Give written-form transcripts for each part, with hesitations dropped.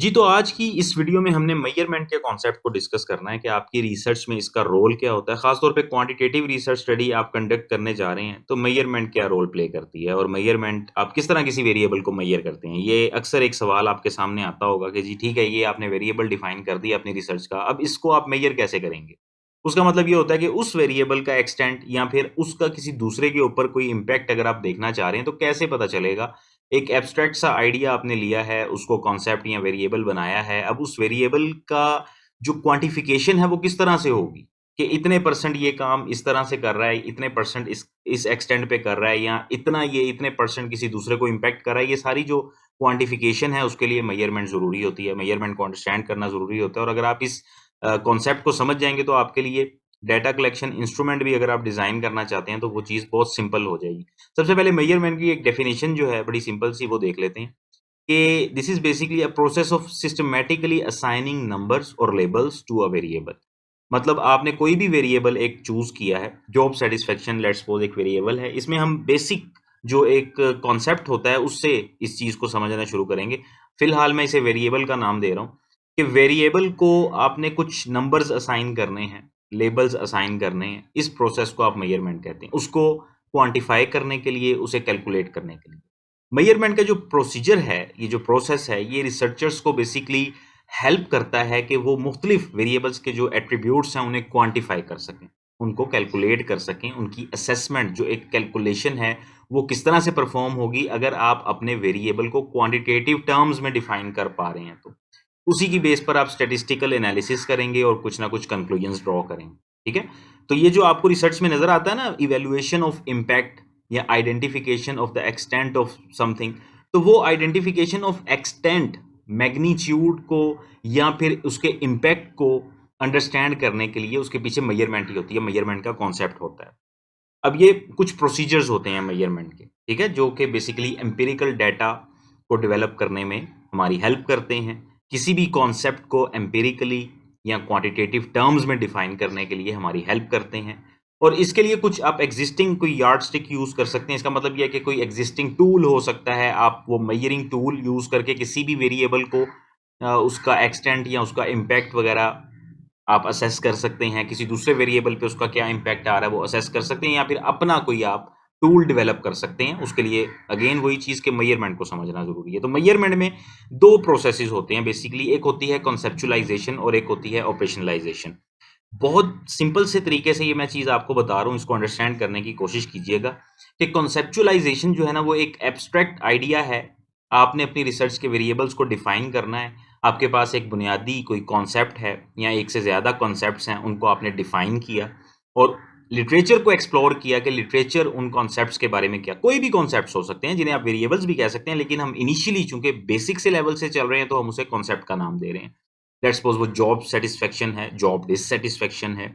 जी, तो आज की इस वीडियो में हमने मेज़रमेंट के कॉन्सेप्ट को डिस्कस करना है कि आपकी रिसर्च में इसका रोल क्या होता है। ख़ास तौर पे क्वांटिटेटिव रिसर्च स्टडी आप कंडक्ट करने जा रहे हैं, तो मेज़रमेंट क्या रोल प्ले करती है और मेज़रमेंट आप किस तरह किसी वेरिएबल को मेज़र करते हैं? ये अक्सर एक सवाल आपके सामने आता होगा कि जी ठीक है, ये आपने वेरिएबल डिफ़ाइन कर दिया अपनी रिसर्च का, अब इसको आप मेज़र कैसे करेंगे? उसका मतलब ये होता है कि उस वेरिएबल का एक्सटेंट या फिर उसका किसी दूसरे के ऊपर कोई इम्पैक्ट अगर आप देखना चाह रहे हैं, तो कैसे पता चलेगा? एक एब्स्ट्रैक्ट सा आइडिया आपने लिया है, उसको कॉन्सेप्ट या वेरिएबल बनाया है। अब उस वेरिएबल का जो क्वांटिफिकेशन है वो किस तरह से होगी? कि इतने परसेंट ये काम इस तरह से कर रहा है, इतने परसेंट इस एक्सटेंट पे कर रहा है या इतना ये इतने परसेंट किसी दूसरे को इम्पैक्ट कर रहा है। ये सारी जो क्वांटिफिकेशन है उसके लिए मेज़रमेंट ज़रूरी होती है। मेज़रमेंट को अंडरस्टैंड करना ज़रूरी होता है और अगर आप इस कॉन्सेप्ट को समझ जाएँगे तो आपके लिए डाटा कलेक्शन इंस्ट्रूमेंट भी अगर आप डिज़ाइन करना चाहते हैं तो वो चीज़ बहुत सिंपल हो जाएगी। सबसे पहले मेजरमेंट की एक डेफिनेशन जो है बड़ी सिंपल सी वो देख लेते हैं कि this is basically a process of systematically assigning numbers और लेबल्स टू अ वेरिएबल। मतलब आपने कोई भी वेरिएबल एक चूज किया है, जॉब सेटिस्फेक्शन लेट्स सपोज एक वेरिएबल है, इसमें हम बेसिक जो एक कॉन्सेप्ट होता है उससे इस चीज को समझना शुरू करेंगे। फिलहाल मैं इसे वेरिएबल का नाम दे रहा हूँ कि वेरिएबल को आपने कुछ नंबर्स असाइन करने हैं, लेबल्स असाइन करने हैं। इस प्रोसेस को आप मेजरमेंट कहते हैं, उसको क्वांटिफाई करने के लिए, उसे कैलकुलेट करने के लिए। मेजरमेंट का जो प्रोसीजर है, ये जो प्रोसेस है, ये रिसर्चर्स को बेसिकली हेल्प करता है कि वो मुख्तलिफ वेरिएबल्स के जो एट्रीब्यूट्स हैं उन्हें क्वांटिफाई कर सकें, उनको कैलकुलेट कर सकें। उनकी असेसमेंट जो एक कैलकुलेशन है वो किस तरह से परफॉर्म होगी अगर आप अपने वेरिएबल को क्वांटिटेटिव टर्म्स में डिफाइन कर पा रहे हैं तो उसी की बेस पर आप स्टैटिस्टिकल एनालिसिस करेंगे और कुछ ना कुछ कंक्लूजन्स ड्रॉ करेंगे। ठीक है, तो ये जो आपको रिसर्च में नजर आता है ना, इवेल्युएशन ऑफ इम्पैक्ट या identification of the extent of something, तो वो आइडेंटिफिकेशन ऑफ एक्सटेंट, मैग्नीट्यूड को या फिर उसके इम्पैक्ट को अंडरस्टैंड करने के लिए उसके पीछे मेजरमेंट ही होती है, मेजरमेंट का कॉन्सेप्ट होता है। अब ये कुछ प्रोसीजर्स होते हैं मेजरमेंट के, ठीक है, जो कि बेसिकली एम्पिरिकल डाटा को डेवलप करने में हमारी हेल्प करते हैं। किसी भी कॉन्सेप्ट को एम्पिरिकली या क्वांटिटेटिव टर्म्स में डिफाइन करने के लिए हमारी हेल्प करते हैं। और इसके लिए कुछ आप एग्जिस्टिंग कोई यार्ड स्टिक यूज कर सकते हैं। इसका मतलब यह है कि कोई एग्जिस्टिंग टूल हो सकता है, आप वो मेजरिंग टूल यूज करके किसी भी वेरिएबल को उसका एक्सटेंट या उसका इम्पैक्ट वगैरह आप असेस कर सकते हैं। किसी दूसरे वेरिएबल पे उसका क्या इम्पैक्ट आ रहा है वो असेस कर सकते हैं, या फिर अपना कोई आप टूल डेवलप कर सकते हैं। उसके लिए अगेन वही चीज़ के मेजरमेंट को समझना जरूरी है। तो मेजरमेंट में दो प्रोसेसेस होते हैं बेसिकली, एक होती है कॉन्सेप्चुलाइजेशन और एक होती है ऑपरेशनलाइजेशन। बहुत सिंपल से तरीके से ये मैं चीज़ आपको बता रहा हूँ, इसको अंडरस्टैंड करने की कोशिश कीजिएगा कि कॉन्सेप्चुलाइजेशन जो है ना वो एक एब्स्ट्रैक्ट आइडिया है। आपने अपनी रिसर्च के वेरिएबल्स को डिफाइन करना है। आपके पास एक बुनियादी कोई कॉन्सेप्ट है या एक से ज़्यादा कॉन्सेप्ट्स हैं, उनको आपने डिफाइन किया और लिटरेचर को एक्सप्लोर किया कि लिटरेचर उन कॉन्सेप्ट्स के बारे में क्या, कोई भी कॉन्सेप्ट्स हो सकते हैं जिन्हें आप वेरिएबल्स भी कह सकते हैं, लेकिन हम इनिशियली चूंकि बेसिक से लेवल से चल रहे हैं तो हम उसे कॉन्सेप्ट का नाम दे रहे हैं। लेट्स सपोज वो जॉब सेटिस्फेक्शन है, जॉब डिससेटिस्फेक्शन है,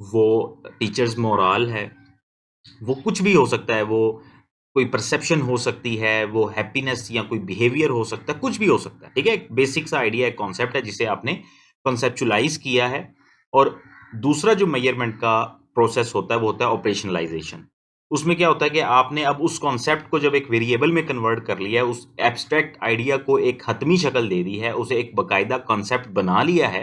वो टीचर्स मोरल है, वो कुछ भी हो सकता है, वो कोई परसेप्शन हो सकती है, वो हैप्पीनेस या कोई बिहेवियर हो सकता है, कुछ भी हो सकता है। ठीक है, एक बेसिक सा आइडिया, एक कॉन्सेप्ट है जिसे आपने कॉन्सेप्चुलाइज किया है। और दूसरा जो मेजरमेंट का प्रोसेस होता है वो होता है ऑपरेशनलाइजेशन। उसमें क्या होता है कि आपने अब उस कॉन्सेप्ट को जब एक वेरिएबल में कन्वर्ट कर लिया है, उस एब्स्ट्रैक्ट आइडिया को एक हतमी शक्ल दे दी है, उसे एक बाकायदा कॉन्सेप्ट बना लिया है,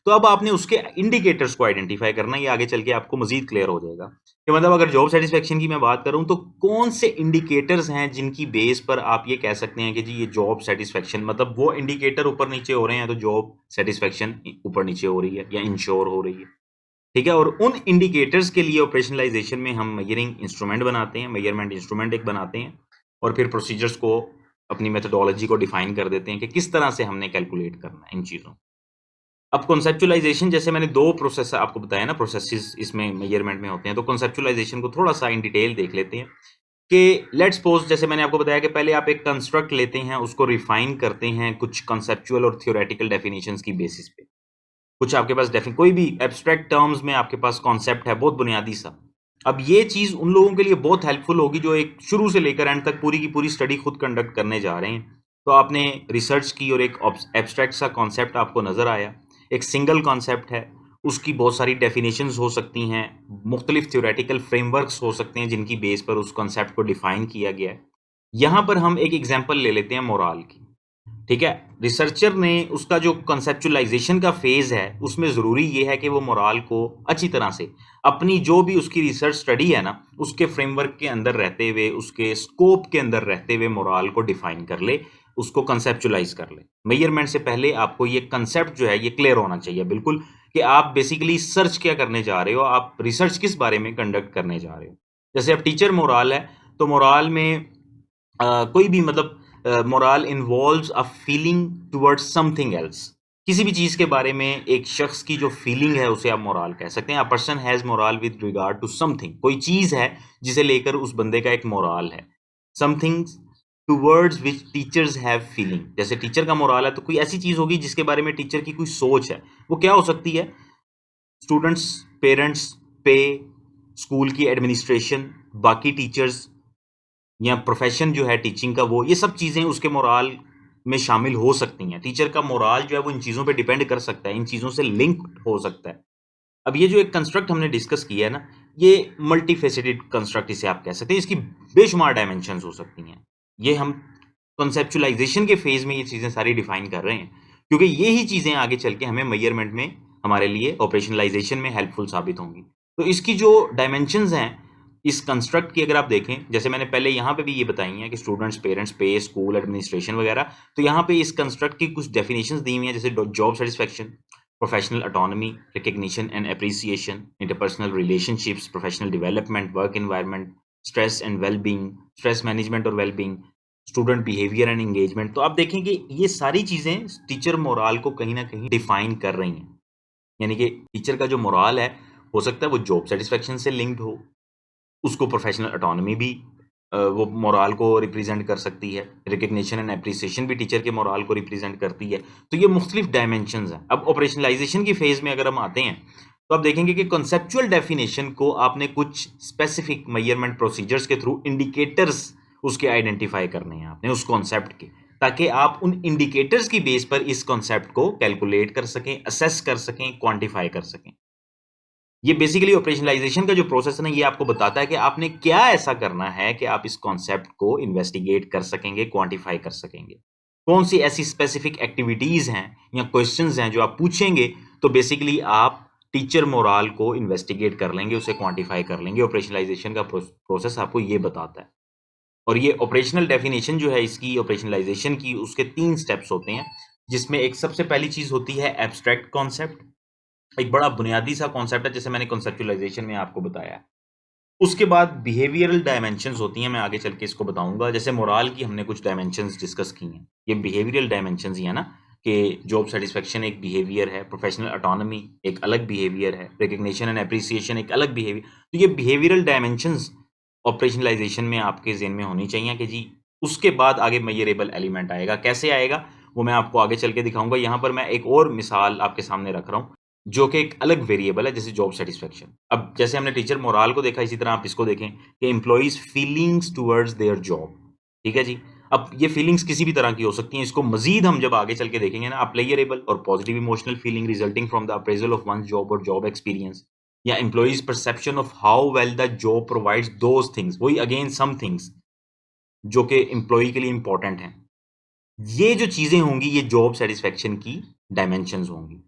तो अब आपने उसके इंडिकेटर्स को आइडेंटिफाई करना है। ये आगे चल के आपको मजीद क्लियर हो जाएगा कि मतलब अगर जॉब सेटिस्फेक्शन की मैं बात करूं तो कौन से इंडिकेटर्स हैं जिनकी बेस पर आप ये कह सकते हैं कि जी ये जॉब सेटिस्फेक्शन, मतलब वो इंडिकेटर ऊपर नीचे हो रहे हैं तो जॉब सेटिस्फेक्शन ऊपर नीचे हो रही है या इंश्योर हो रही है। ठीक है, और उन इंडिकेटर्स के लिए ऑपरेशनलाइजेशन में हम मेजरिंग इंस्ट्रूमेंट बनाते हैं, मेजरमेंट इंस्ट्रूमेंट एक बनाते हैं और फिर प्रोसीजर्स को, अपनी मेथोडोलॉजी को डिफाइन कर देते हैं कि किस तरह से हमने कैलकुलेट करना है इन चीज़ों। अब कॉन्सेप्चुलाइजेशन, जैसे मैंने दो प्रोसेस आपको बताया ना, प्रोसेसेस इसमें मेजरमेंट में होते हैं, तो कॉन्सेप्चुलाइजेशन को थोड़ा सा इन डिटेल देख लेते हैं कि लेट्स सपोज, जैसे मैंने आपको बताया कि पहले आप एक कंस्ट्रक्ट लेते हैं, उसको रिफाइन करते हैं कुछ कंसेप्चुअल और थियोरेटिकल डेफिनेशंस की बेसिस पे। कुछ आपके पास कोई भी एब्स्ट्रैक्ट टर्म्स में आपके पास कॉन्सेप्ट है बहुत बुनियादी सा। अब ये चीज़ उन लोगों के लिए बहुत हेल्पफुल होगी जो एक शुरू से लेकर एंड तक पूरी की पूरी स्टडी खुद कंडक्ट करने जा रहे हैं। तो आपने रिसर्च की और एक एब्स्ट्रैक्ट सा कॉन्सेप्ट आपको नज़र आया, एक सिंगल कॉन्सेप्ट है, उसकी बहुत सारी डेफिनेशंस हो सकती हैं, मुख्तलिफ थ्योरेटिकल फ्रेमवर्क्स हो सकते हैं जिनकी बेस पर उस कॉन्सेप्ट को डिफाइन किया गया है। यहाँ पर हम एक एग्जाम्पल ले लेते हैं मोराल की। ठीक है। रिसर्चर ने उसका जो कंसेप्चुलाइजेशन का फेज है उसमें जरूरी ये है कि वो मोराल को अच्छी तरह से अपनी जो भी उसकी रिसर्च स्टडी है ना उसके फ्रेमवर्क के अंदर रहते हुए उसके स्कोप के अंदर रहते हुए मोराल को डिफाइन कर ले, उसको कंसेप्चुलाइज कर ले। मेजरमेंट से पहले आपको ये कंसेप्ट जो है ये क्लियर होना चाहिए बिल्कुल कि आप बेसिकली सर्च क्या करने जा रहे हो, आप रिसर्च किस बारे में कंडक्ट करने जा रहे हो। जैसे अब टीचर मोराल है तो मोराल में कोई भी मतलब morale involves a feeling towards something else. किसी भी चीज के बारे में एक शख्स की जो फीलिंग है उसे आप मोराल कह सकते हैं। A person has morale with regard to something, कोई चीज है जिसे लेकर उस बंदे का एक मोराल है। Something towards which teachers have feeling, जैसे टीचर का मोराल है तो कोई ऐसी चीज होगी जिसके बारे में टीचर की कोई सोच है। वो क्या हो सकती है? स्टूडेंट्स, पेरेंट्स, पे, स्कूल की एडमिनिस्ट्रेशन, बाकी टीचर्स या प्रोफेशन जो है टीचिंग का, वो ये सब चीजें उसके मोराल में शामिल हो सकती हैं। टीचर का मोराल जो है वो इन चीजों पे डिपेंड कर सकता है, इन चीजों से लिंक हो सकता है। अब ये जो एक कंस्ट्रक्ट हमने डिस्कस किया है ना, ये मल्टी फेसेटेड कंस्ट्रक्ट इसे आप कह सकते हैं। इसकी बेशुमार डायमेंशंस हो सकती हैं। ये हम कंसेप्चुलाइजेशन के फेज में ये चीजें सारी डिफाइन कर रहे हैं क्योंकि ये ही चीजें आगे चल के हमें मेजरमेंट में हमारे लिए ऑपरेशनलाइजेशन में हेल्पफुल साबित होंगी। तो इसकी जो डायमेंशंस हैं इस कंस्ट्रक्ट की अगर आप देखें, जैसे मैंने पहले यहाँ पे भी ये बताई हैं कि स्टूडेंट्स, पेरेंट्स, पे, स्कूल, एडमिनिस्ट्रेशन वगैरह, तो यहाँ पे इस कंस्ट्रक्ट की कुछ डेफिनेशंस दी हुई हैं जैसे job satisfaction, professional autonomy, recognition and appreciation, interpersonal relationships, professional development, work environment, stress and wellbeing, stress management और wellbeing, student behaviour and engagement. तो आप देखें कि ये सारी चीजें टीचर मोराल को कहीं ना कहीं डिफाइन कर रही हैं। यानी कि टीचर का जो मोराल है हो सकता है वो जॉब सेटिस्फेक्शन से लिंक्ड हो, उसको प्रोफेशनल ऑटोनॉमी भी वो मोराल को रिप्रेजेंट कर सकती है, रिकग्निशन एंड एप्रिसिएशन भी टीचर के मोराल को रिप्रेजेंट करती है। तो ये मुख्तलिफ डायमेंशंस हैं। अब ऑपरेशनलाइजेशन की फेज में अगर हम आते हैं तो आप देखेंगे कि कॉन्सेप्चुअल डेफिनेशन को आपने कुछ स्पेसिफिक मेजरमेंट प्रोसीजर्स के थ्रू इंडिकेटर्स उसके आइडेंटिफाई करने हैं आपने उस कॉन्सेप्ट के, ताकि आप उन इंडिकेटर्स की बेस पर इस कॉन्सेप्ट को कैलकुलेट कर सकें, असेस कर सकें, क्वांटिफाई कर सकें। ये बेसिकली ऑपरेशनलाइजेशन का जो प्रोसेस है ना, ये आपको बताता है कि आपने क्या ऐसा करना है कि आप इस कॉन्सेप्ट को इन्वेस्टिगेट कर सकेंगे, क्वांटिफाई कर सकेंगे। कौन सी ऐसी स्पेसिफिक एक्टिविटीज हैं या क्वेश्चंस हैं जो आप पूछेंगे तो बेसिकली आप टीचर मोराल को इन्वेस्टिगेट कर लेंगे, उसे क्वांटिफाई कर लेंगे। ऑपरेशनलाइजेशन का प्रोसेस आपको ये बताता है। और ये ऑपरेशनल डेफिनेशन जो है इसकी ऑपरेशनलाइजेशन की, उसके 3 स्टेप्स होते हैं, जिसमें एक सबसे पहली चीज होती है एब्स्ट्रैक्ट कॉन्सेप्ट। एक बड़ा बुनियादी सा कॉन्सेप्ट है जैसे मैंने कॉन्सेप्चुलाइजेशन में आपको बताया। उसके बाद बिहेवियरल डायमेंशंस होती हैं, मैं आगे चल के इसको बताऊंगा। जैसे मोराल की हमने कुछ डायमेंशंस डिस्कस की हैं, ये बिहेवियरल डायमेंशंस ही है ना, कि जॉब सेटिस्फेक्शन एक बिहेवियर है, प्रोफेशनल ऑटोनॉमी एक अलग बिहेवियर है, रिकग्निशन एंड एप्रिसिएशन एक अलग बिहेवियर। तो ये बिहेवियरल डायमेंशंस ऑपरेशनलाइजेशन में आपके ज़हन में होनी चाहिए कि जी उसके बाद आगे मेजरेबल एलिमेंट आएगा। कैसे आएगा वो मैं आपको आगे चल के दिखाऊंगा। यहाँ पर मैं एक और मिसाल आपके सामने रख रहा हूँ जो कि एक अलग वेरिएबल है, जैसे जॉब सेटिस्फेक्शन। अब जैसे हमने टीचर मोराल को देखा, इसी तरह आप इसको देखें कि employees feelings towards their job. ठीक है जी। अब ये फीलिंग्स किसी भी तरह की हो सकती हैं। इसको मजीद हम जब आगे चल के देखेंगे ना, अप्लायरेबल और positive emotional feeling resulting from the appraisal of one job और जॉब एक्सपीरियंस, या employees perception of how well the job provides those things, वही अगेन सम थिंग्स जो कि एम्प्लॉय के लिए इंपॉर्टेंट हैं। ये जो चीजें होंगी ये जॉब सेटिस्फेक्शन की डायमेंशंस होंगी।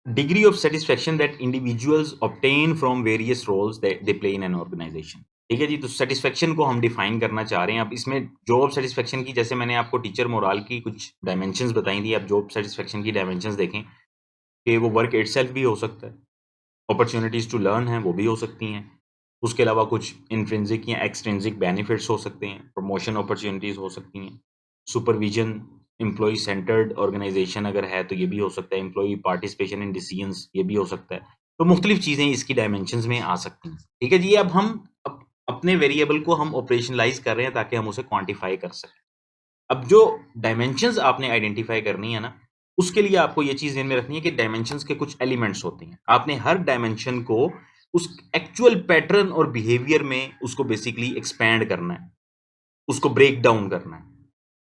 Degree of satisfaction that individuals obtain from various roles they play in an organization. ठीक है जी। तो सेटिस्फेक्शन को हम डिफाइन करना चाह रहे हैं। अब इसमें जॉब सेटिस्फेक्शन की, जैसे मैंने आपको टीचर मोराल की कुछ डायमेंशंस बताई थी, अब जॉब सेटिस्फेक्शन की डायमेंशंस देखें कि वो वर्क इटसेल्फ भी हो सकता है, अपॉर्चुनिटीज टू लर्न है वो भी हो सकती हैं, उसके अलावा कुछ इंट्रिंसिक या एक्सट्रिंसिक बेनिफिट्स हो सकते हैं, प्रमोशन अपॉर्चुनिटीज हो सकती हैं, सुपरविजन, एम्प्लॉय सेंटर्ड ऑर्गेनाइजेशन अगर है तो ये भी हो सकता है, एम्प्लॉय पार्टिसिपेशन इन डिसीजंस ये भी हो सकता है। तो मुख्तलिफ चीज़ें इसकी डायमेंशंस में आ सकती हैं। ठीक है जी। अब हम अपने वेरिएबल को हम ऑपरेशनलाइज कर रहे हैं ताकि हम उसे क्वांटिफाई कर सकें। अब जो डायमेंशंस आपने आइडेंटिफाई करनी है ना, उसके लिए आपको ये चीज़ ध्यान में रखनी है कि डायमेंशंस के कुछ एलिमेंट्स होते हैं। आपने हर डायमेंशन को उस एक्चुअल पैटर्न और बिहेवियर में उसको बेसिकली एक्सपैंड करना है, उसको ब्रेक डाउन करना है।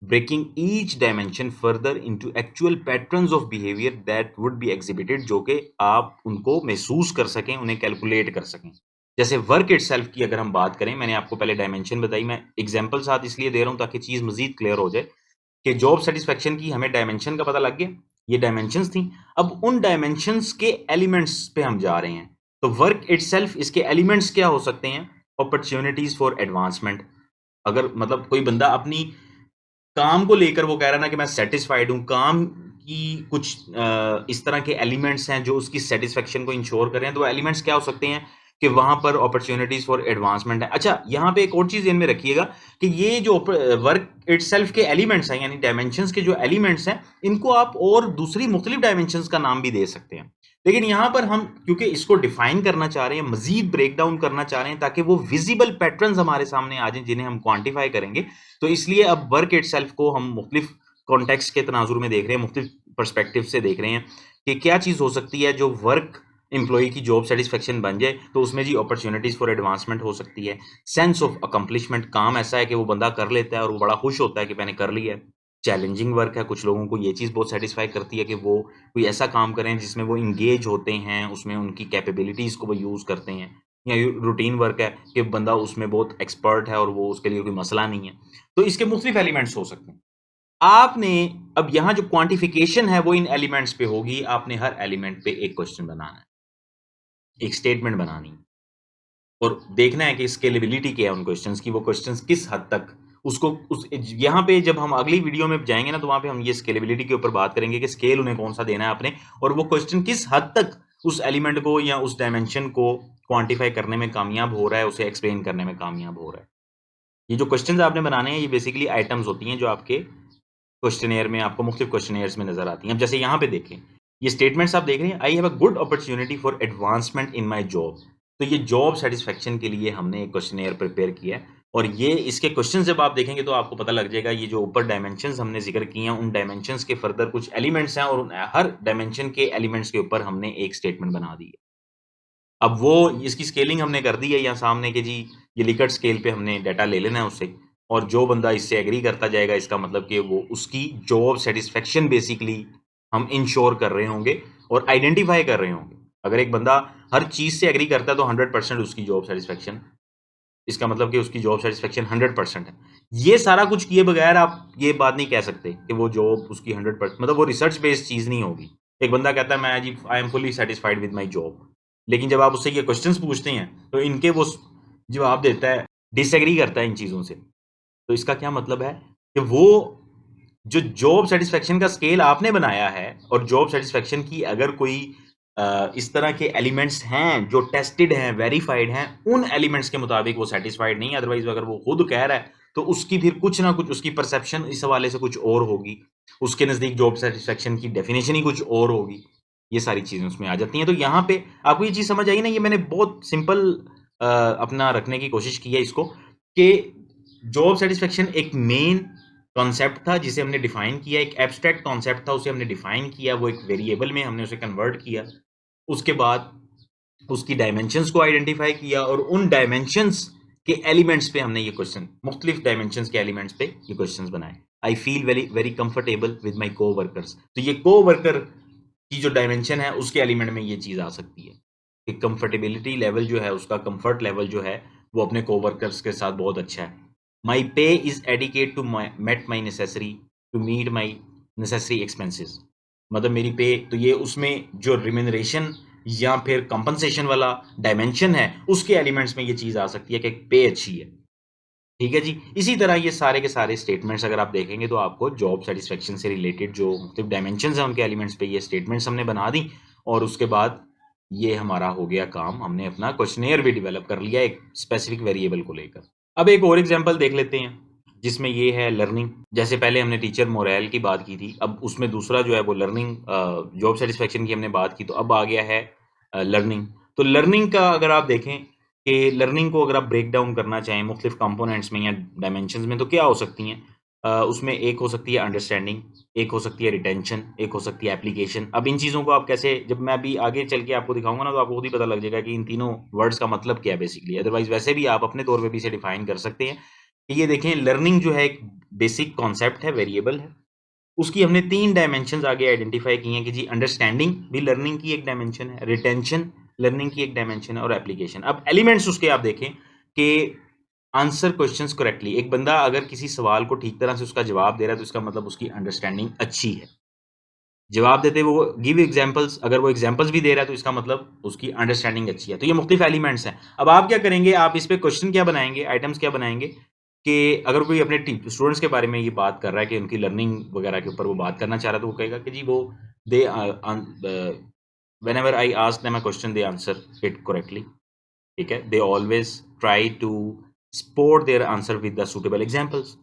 Breaking each dimension further into actual patterns of behaviour that would be exhibited, जो कि आप उनको महसूस कर सकें, उन्हें कैलकुलेट कर सकें। जैसे वर्क इटसेल्फ की अगर हम बात करें, मैंने आपको पहले डायमेंशन बताई, मैं एग्जांपल साथ इसलिए दे रहा हूं ताकि चीज़ मजीद क्लियर हो जाए। कि जॉब सेटिस्फेक्शन की हमें डायमेंशन का पता लग गया, ये डायमेंशंस थी। अब उन डायमेंशंस के एलिमेंट्स पे हम जा रहे हैं। तो वर्क इटसेल्फ, इसके एलिमेंट्स क्या हो सकते हैं? Opportunities for advancement. अगर मतलब कोई बंदा अपनी काम को लेकर वो कह रहा है ना कि मैं सेटिस्फाइड हूँ, काम की कुछ इस तरह के एलिमेंट्स हैं जो उसकी सेटिस्फेक्शन को इंश्योर कर रहे हैं, तो वो एलिमेंट्स क्या हो सकते हैं कि वहां पर अपॉर्चुनिटीज फॉर एडवांसमेंट है। अच्छा, यहाँ पे एक और चीज इनमें रखिएगा कि ये जो वर्क इटसेल्फ के एलिमेंट्स हैं, यानी डायमेंशंस के जो एलिमेंट्स हैं, इनको आप और दूसरी मुख्तलिफ डायमेंशंस का नाम भी दे सकते हैं। लेकिन यहाँ पर हम क्योंकि इसको डिफाइन करना चाह रहे हैं, मजीद ब्रेक डाउन करना चाह रहे हैं, ताकि वो विजिबल पैटर्न्स हमारे सामने आ जाएं जिन्हें हम क्वांटिफाई करेंगे, तो इसलिए अब वर्क इटसेल्फ को हम मुख्तलिफ कॉन्टेक्स्ट के तनाजुर में देख रहे हैं, मुख्तलिफ पर्सपेक्टिव से देख रहे हैं कि क्या चीज़ हो सकती है जो वर्क एम्प्लॉई की जॉब सेटिस्फेक्शन बन जाए। तो उसमें जी अपॉर्चुनिटीज फॉर एडवांसमेंट हो सकती है, सेंस ऑफ अकम्पलिशमेंट, काम ऐसा है कि वो बंदा कर लेता है और वो बड़ा खुश होता है कि मैंने कर लिया है। चैलेंजिंग वर्क है, कुछ लोगों को ये चीज़ बहुत सेटिस्फाई करती है कि वो कोई ऐसा काम करें जिसमें वो इंगेज होते हैं, उसमें उनकी कैपेबिलिटीज़ को वो यूज़ करते हैं। या रूटीन वर्क है कि बंदा उसमें बहुत एक्सपर्ट है और वो उसके लिए कोई मसला नहीं है। तो इसके मुख्तलिफ एलिमेंट्स हो सकते हैं। आपने अब यहाँ जो क्वांटिफिकेशन है वो इन एलिमेंट्स पे होगी। आपने हर एलिमेंट पे एक क्वेश्चन बनाना है, एक स्टेटमेंट बनानी है और देखना है कि स्केलेबिलिटी क्या है उन क्वेश्चंस की, वो क्वेश्चंस किस हद तक उसको उस यहाँ पे जब हम अगली वीडियो में जाएंगे ना, तो वहां पे हम ये स्केलेबिलिटी के ऊपर बात करेंगे कि स्केल उन्हें कौन सा देना है आपने, और वो क्वेश्चन किस हद तक उस एलिमेंट को या उस डायमेंशन को क्वांटिफाई करने में कामयाब हो रहा है, उसे एक्सप्लेन करने में कामयाब हो रहा है। ये जो क्वेश्चंस आपने बनाने हैं, ये बेसिकली आइटम्स होती हैं जो आपके क्वेश्चनेयर में आपको मुख्तलिफ क्वेश्चनेयर्स में नजर आती हैं। अब जैसे यहाँ पे देखें, ये स्टेटमेंट्स आप देख रहे हैं, I have a good opportunity for advancement in my job. तो ये जॉब सेटिस्फेक्शन के लिए हमने एक क्वेश्चनेयर प्रिपेयर किया है, और ये इसके क्वेश्चन जब आप देखेंगे तो आपको पता लग जाएगा ये जो ऊपर डायमेंशंस हमने जिक्र किए हैं, उन डायमेंशंस के फर्दर कुछ एलिमेंट्स हैं, और हर डायमेंशन के एलिमेंट्स के ऊपर हमने एक स्टेटमेंट बना दी है। अब वो इसकी स्केलिंग हमने कर दी है यहाँ सामने कि जी ये लिकर्ट स्केल पे हमने डाटा ले लेना है उससे, और जो बंदा इससे एग्री करता जाएगा, इसका मतलब कि वो उसकी जॉब सेटिस्फेक्शन बेसिकली हम इंश्योर कर रहे होंगे और आइडेंटिफाई कर रहे होंगे। अगर एक बंदा हर चीज से एग्री करता है तो 100% उसकी जॉब सेटिस्फेक्शन, इसका मतलब कि उसकी जॉब सेटिस्फेक्शन 100% है। ये सारा कुछ किए बगैर आप ये बात नहीं कह सकते कि वो जॉब उसकी 100%, मतलब वो रिसर्च बेस्ड चीज नहीं होगी। एक बंदा कहता है मैं जी I am fully satisfied with my job, लेकिन जब आप उससे ये क्वेश्चंस पूछते हैं तो इनके वो जवाब देता है, डिसएग्री करता है इन चीजों से। तो इसका क्या मतलब है कि वो जो जॉब सेटिस्फेक्शन का स्केल आपने बनाया है, और जॉब सेटिस्फेक्शन की अगर कोई इस तरह के एलिमेंट्स हैं जो टेस्टेड हैं, वेरीफाइड हैं, उन एलिमेंट्स के मुताबिक वो सेटिस्फाइड नहीं है। अदरवाइज अगर वो खुद कह रहा है तो उसकी फिर कुछ ना कुछ उसकी परसेप्शन इस हवाले से कुछ और होगी, उसके नज़दीक जॉब सेटिस्फेक्शन की डेफिनेशन ही कुछ और होगी। ये सारी चीज़ें उसमें आ जाती हैं। तो यहाँ पे आपको ये चीज़ समझ आई ना, ये मैंने बहुत सिंपल अपना रखने की कोशिश की है इसको, कि जॉब सेटिस्फेक्शन एक मेन कॉन्सेप्ट था जिसे हमने डिफाइन किया, एक एब्स्ट्रैक्ट कॉन्सेप्ट था उसे हमने डिफाइन किया, वो एक वेरिएबल में हमने उसे कन्वर्ट किया। उसके बाद उसकी डायमेंशंस को आइडेंटिफाई किया, और उन डायमेंशंस के एलिमेंट्स पे हमने ये क्वेश्चन, मुख्तलिफ डायमेंशंस के एलिमेंट्स पे ये क्वेश्चंस बनाए। I feel very very comfortable with my को वर्कर्स। तो ये को वर्कर की जो डायमेंशन है उसके एलिमेंट में ये चीज़ आ सकती है कि कंफर्टेबिलिटी लेवल जो है, उसका कंफर्ट लेवल जो है वो अपने को वर्कर्स के साथ बहुत अच्छा है। My pay is adequate to met my necessary to meet my necessary expenses. मतलब मेरी पे, तो ये उसमें जो रिम्यूनरेशन या फिर कंपनसेशन वाला डायमेंशन है उसके एलिमेंट्स में ये चीज़ आ सकती है कि पे अच्छी है। ठीक है जी। इसी तरह ये सारे के सारे स्टेटमेंट्स अगर आप देखेंगे तो आपको जॉब सेटिस्फेक्शन से रिलेटेड जो मुख्तलिफ डायमेंशंस हैं उनके एलिमेंट्स पे ये स्टेटमेंट्स हमने बना दी, और उसके बाद ये हमारा हो गया काम, हमने अपना क्वेश्चनेयर भी डेवलप कर लिया एक स्पेसिफिक वेरिएबल को लेकर। अब एक और एग्जांपल देख लेते हैं जिसमें ये है लर्निंग। जैसे पहले हमने टीचर मोरल की बात की थी, अब उसमें दूसरा जो है वो लर्निंग, जॉब सेटिस्फेक्शन की हमने बात की, तो अब आ गया है लर्निंग। तो लर्निंग का अगर आप देखें कि लर्निंग को अगर आप ब्रेक डाउन करना चाहें मुख्तलिफ कंपोनेंट्स में या डायमेंशंस में, तो क्या हो सकती हैं? उसमें एक हो सकती है अंडरस्टैंडिंग, एक हो सकती है रिटेंशन, एक हो सकती है एप्लीकेशन। अब इन चीज़ों को आप कैसे, जब मैं अभी आगे चल के आपको दिखाऊंगा ना, तो आपको खुद ही पता लग जाएगा कि इन तीनों वर्ड्स का मतलब क्या है बेसिकली। अदरवाइज वैसे भी आप अपने तौर पे भी इसे डिफाइन कर सकते हैं कि ये देखें, लर्निंग जो है एक बेसिक कॉन्सेप्ट है, वेरिएबल है, उसकी हमने 3 डायमेंशंस आगे आइडेंटिफाई किए हैं कि जी अंडरस्टैंडिंग भी लर्निंग की एक डायमेंशन है, रिटेंशन लर्निंग की एक डायमेंशन है, और एप्लीकेशन। अब एलिमेंट्स उसके आप देखें कि आंसर क्वेश्चंस करेक्टली। एक बंदा अगर किसी सवाल को ठीक तरह से उसका जवाब दे रहा है तो इसका मतलब उसकी अंडरस्टैंडिंग अच्छी है। जवाब देते वो गिव एग्जांपल्स, अगर वो एग्जांपल्स भी दे रहा है तो इसका मतलब उसकी अंडरस्टैंडिंग अच्छी है। तो ये मुख्तलिफ एलिमेंट्स हैं। अब आप क्या करेंगे, आप इस पे क्वेश्चन क्या बनाएंगे, आइटम्स क्या बनाएंगे कि अगर कोई अपने स्टूडेंट्स के बारे में ये बात कर रहा है कि उनकी लर्निंग वगैरह के ऊपर वो बात करना चाह रहा है, तो वो कहेगा कि जी वो दे whenever I ask them a question they answer it correctly, ठीक है, they always try to support their answer with the suitable examples।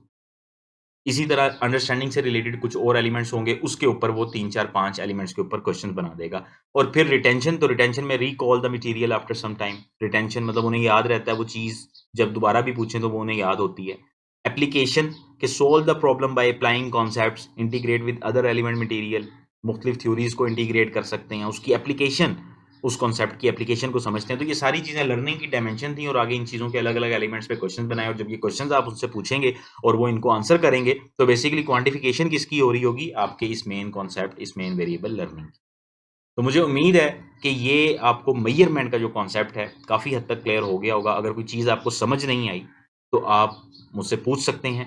इसी तरह अंडरस्टैंडिंग से रिलेटेड कुछ और एलिमेंट्स होंगे, उसके ऊपर वो 3 4 5 एलिमेंट्स के ऊपर क्वेश्चंस बना देगा। और फिर रिटेंशन, तो रिटेंशन में recall the material after some time. Retention मतलब उन्हें याद रहता है वो चीज़, जब दोबारा भी पूछें तो वो उन्हें याद होती है। एप्लीकेशन के solve the problem by applying concepts, integrate with other element material, मुख्तलिफ थ्योरीज को इंटीग्रेट कर सकते हैं, उसकी एप्लीकेशन, उस कॉन्सेप्ट की एप्लीकेशन को समझते हैं। तो ये सारी चीज़ें लर्निंग की डायमेंशन थी और आगे इन चीज़ों के अलग अलग एलिमेंट्स पे क्वेश्चन बनाए, और जब ये क्वेश्चन आप उनसे पूछेंगे और वो इनको आंसर करेंगे तो बेसिकली क्वांटिफिकेशन किसकी हो रही होगी, आपके इस मेन कॉन्सेप्ट, इस मेन वेरिएबल लर्निंग। तो मुझे उम्मीद है कि ये आपको मेजरमेंट का जो कॉन्सेप्ट है काफ़ी हद तक क्लियर हो गया होगा। अगर कोई चीज़ आपको समझ नहीं आई तो आप मुझसे पूछ सकते हैं।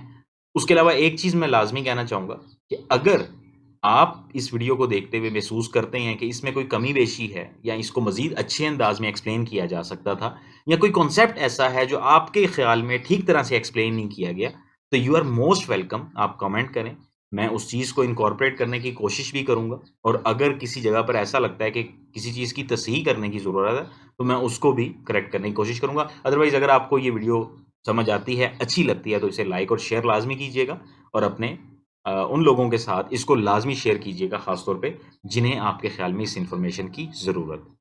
उसके अलावा एक चीज़ मैं लाजमी कहना चाहूँगा कि अगर आप इस वीडियो को देखते हुए महसूस करते हैं कि इसमें कोई कमी बेशी है या इसको मज़ीद अच्छे अंदाज में एक्सप्लेन किया जा सकता था, या कोई कॉन्सेप्ट ऐसा है जो आपके ख्याल में ठीक तरह से एक्सप्लेन नहीं किया गया, तो यू आर मोस्ट वेलकम, आप कमेंट करें। मैं उस चीज़ को इनकॉर्पोरेट करने की कोशिश भी करूँगा, और अगर किसी जगह पर ऐसा लगता है कि किसी चीज़ की तसहीह करने की ज़रूरत है तो मैं उसको भी करेक्ट करने की कोशिश करूँगा। अदरवाइज़ अगर आपको ये वीडियो समझ आती है, अच्छी लगती है, तो इसे लाइक और शेयर लाजमी कीजिएगा, और अपने उन लोगों के साथ इसको लाजमी शेयर कीजिएगा, ख़ास तौर पे जिन्हें आपके ख्याल में इस इन्फॉर्मेशन की ज़रूरत है।